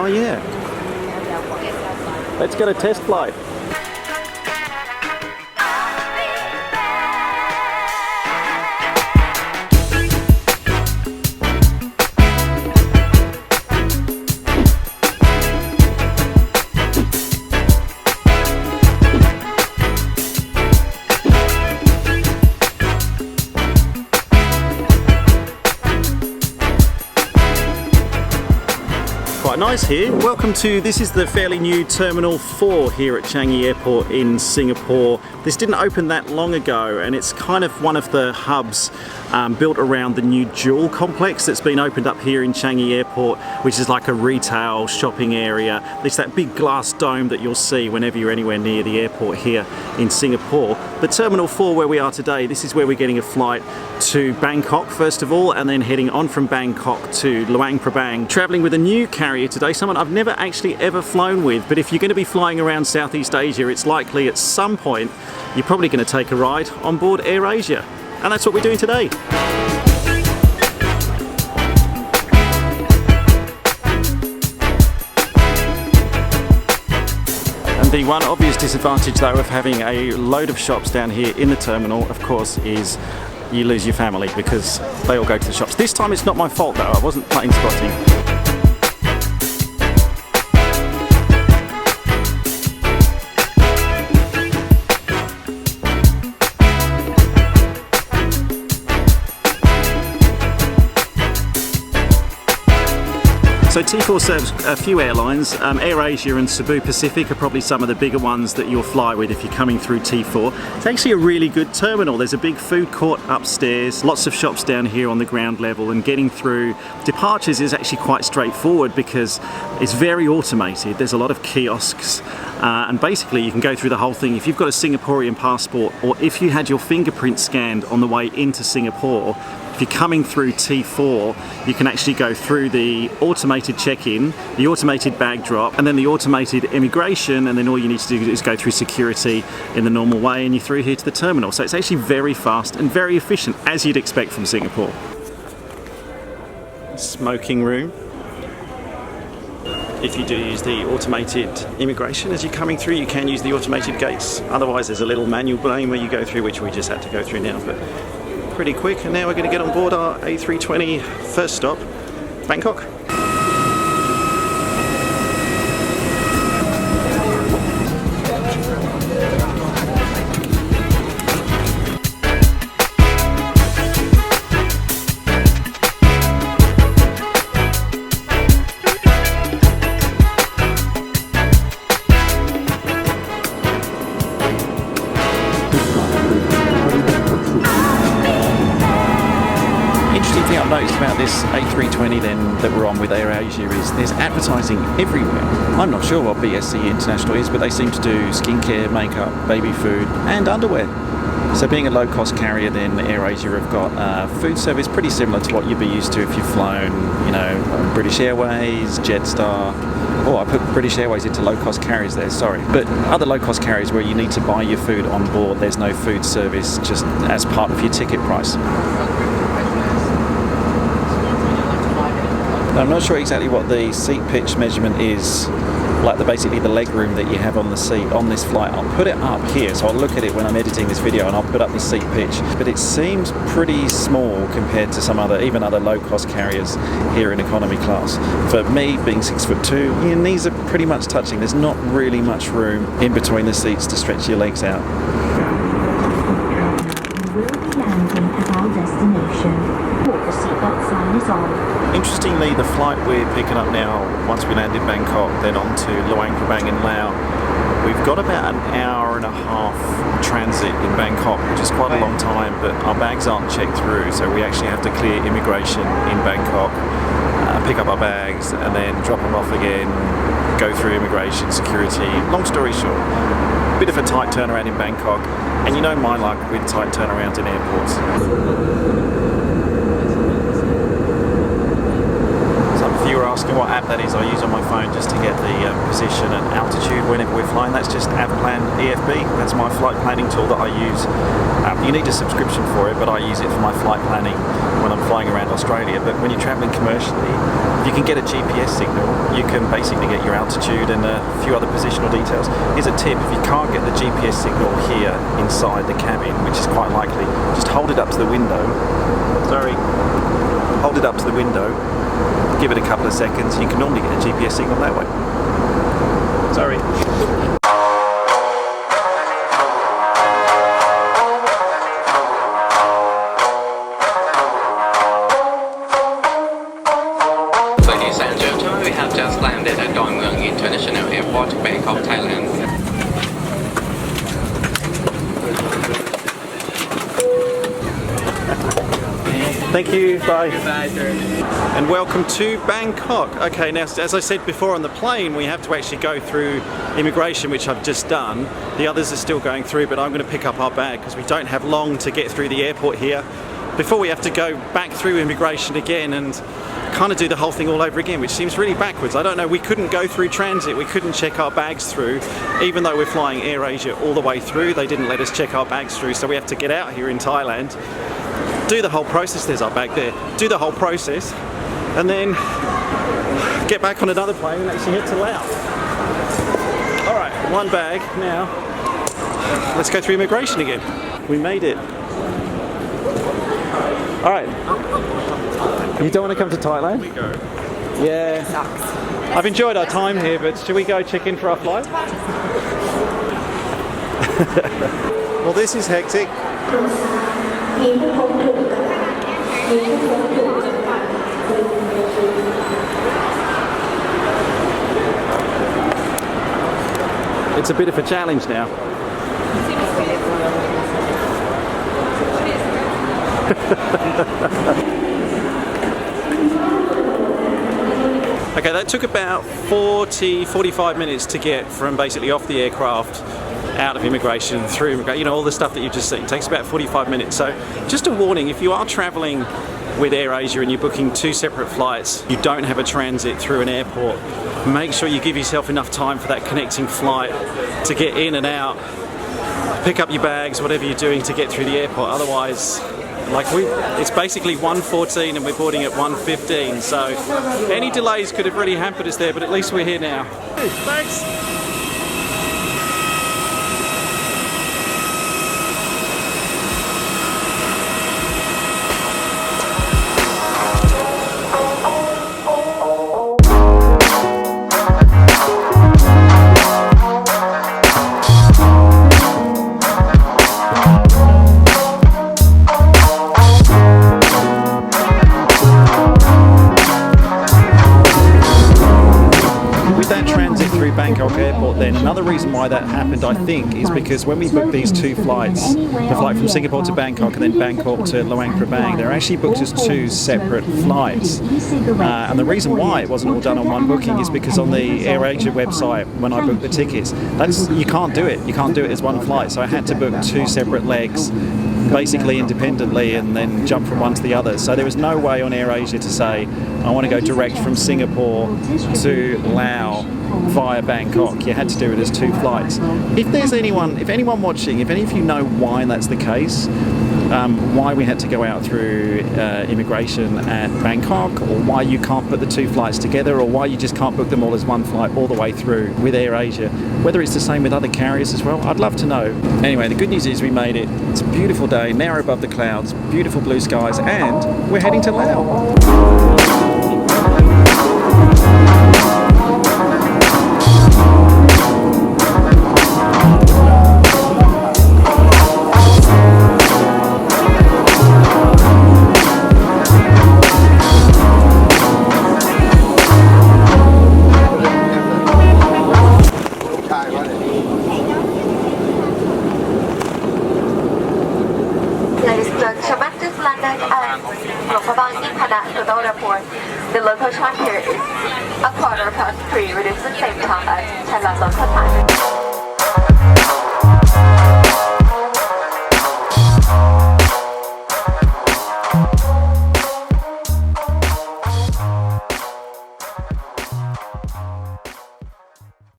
Oh yeah. Let's get a test flight. Quite nice here. Welcome to, this is the fairly new Terminal 4 here at Changi Airport in Singapore. This didn't open that long ago, and it's kind of one of the hubs built around the new Jewel complex that's been opened up here in Changi Airport, which is like a retail shopping area. It's that big glass dome that you'll see whenever you're anywhere near the airport here in Singapore. But Terminal 4, where we are today, this is where we're getting a flight to Bangkok first of all, and then heading on from Bangkok to Luang Prabang, traveling with a new carrier today, someone I've never actually ever flown with. But if you're going to be flying around Southeast Asia, it's likely at some point you're probably going to take a ride on board Air Asia, and that's what we're doing today. And the one obvious disadvantage though of having a load of shops down here in the terminal, of course, is you lose your family because they all go to the shops. This time it's not my fault though, I wasn't plane spotting. So T4 serves a few airlines. Air Asia and Cebu Pacific are probably some of the bigger ones that you'll fly with if you're coming through T4. It's actually a really good terminal. There's a big food court upstairs, lots of shops down here on the ground level, and getting through departures is actually quite straightforward because it's very automated. There's a lot of kiosks, and basically you can go through the whole thing. If you've got a Singaporean passport, or if you had your fingerprint scanned on the way into Singapore, if you're coming through T4, you can actually go through the automated check-in, the automated bag drop, and then the automated immigration, and then all you need to do is go through security in the normal way, and you're through here to the terminal. So it's actually very fast and very efficient, as you'd expect from Singapore. Smoking room. If you do use the automated immigration as you're coming through, you can use the automated gates. Otherwise there's a little manual lane where you go through, which we just had to go through now. But pretty quick, and now we're going to get on board our A320 first stop, Bangkok. Interesting thing I've noticed about this A320 then that we're on with Air Asia is there's advertising everywhere. I'm not sure what BSC International is, but they seem to do skincare, makeup, baby food and underwear. So being a low-cost carrier then, Air Asia have got food service pretty similar to what you'd be used to if you've flown, you know, British Airways, Jetstar. Oh, I put British Airways into low-cost carriers there, sorry. But other low-cost carriers where you need to buy your food on board, there's no food service just as part of your ticket price. I'm not sure exactly what the seat pitch measurement is, like basically the leg room that you have on the seat on this flight. I'll put it up here, so I'll look at it when I'm editing this video and I'll put up the seat pitch. But it seems pretty small compared to some other, even other low-cost carriers here in economy class. For me, being 6'2", your knees are pretty much touching. There's not really much room in between the seats to stretch your legs out. We'll be landing at our destination. Put the seatbelt sign is on. Interestingly, the flight we're picking up now, once we land in Bangkok, then on to Luang Prabang in Laos, we've got about an hour and a half transit in Bangkok, which is quite a long time, but our bags aren't checked through, so we actually have to clear immigration in Bangkok, pick up our bags, and then drop them off again, go through immigration, security. Long story short, bit of a tight turnaround in Bangkok, and you know my luck with tight turnarounds in airports. asking what app that is, I use on my phone just to get the position and altitude whenever we're flying. That's just AvPlan EFB. That's my flight planning tool that I use. You need a subscription for it, but I use it for my flight planning when I'm flying around Australia. But when you're traveling commercially, if you can get a GPS signal, you can basically get your altitude and a few other positional details. Here's a tip: if you can't get the GPS signal here inside the cabin, which is quite likely, just hold it up to the window. Sorry. Hold it up to the window, give it a couple of seconds, you can normally get a GPS signal that way. Sorry. Ladies and gentlemen, we have just landed at Luang International Airport, Bangkok, Thailand. Thank you, bye. Bye, sir. And welcome to Bangkok. Okay, now as I said before on the plane, we have to actually go through immigration, which I've just done. The others are still going through, but I'm going to pick up our bag because we don't have long to get through the airport here before we have to go back through immigration again and kind of do the whole thing all over again, which seems really backwards. I don't know, we couldn't go through transit, we couldn't check our bags through, even though we're flying Air Asia all the way through. They didn't let us check our bags through, so we have to get out here in Thailand, do the whole process, there's our bag there, do the whole process, and then get back on another plane and actually head to Laos. Alright, one bag now. Let's go through immigration again. We made it. Alright. You don't want to come to Thailand? We go. Yeah. I've enjoyed our time here, but should we go check in for our flight? Well, this is hectic. It's a bit of a challenge now. Okay, that took about 45 minutes to get from basically off the aircraft, out of immigration, through immigration, you know, all the stuff that you've just seen. It takes about 45 minutes. So just a warning, if you are traveling with Air Asia and you're booking two separate flights, you don't have a transit through an airport, make sure you give yourself enough time for that connecting flight to get in and out, pick up your bags, whatever you're doing to get through the airport. Otherwise, it's basically 1:14 and we're boarding at 1:15, so any delays could have really hampered us there, but at least we're here now. Thanks. Bangkok Airport then. Another reason why that happened, I think, is because when we booked these two flights, the flight from Singapore to Bangkok and then Bangkok to Luang Prabang, they're actually booked as two separate flights. And the reason why it wasn't all done on one booking is because on the Air Asia website, when I booked the tickets, you can't do it. You can't do it as one flight. So I had to book two separate legs, basically independently, and then jump from one to the other. So there was no way on Air Asia to say, I want to go direct from Singapore to Laos via Bangkok. You had to do it as two flights. If anyone watching, if any of you know why that's the case, why we had to go out through immigration at Bangkok, or why you can't put the two flights together, or why you just can't book them all as one flight all the way through with Air Asia, whether it's the same with other carriers as well, I'd love to know. Anyway, the good news is we made it. It's a beautiful day, now we're above the clouds, beautiful blue skies, and we're heading to Laos. Ladies and gentlemen, this landed at Luang Prabang International Airport. The local time here is 3:15, which is the same time as Thailand local time.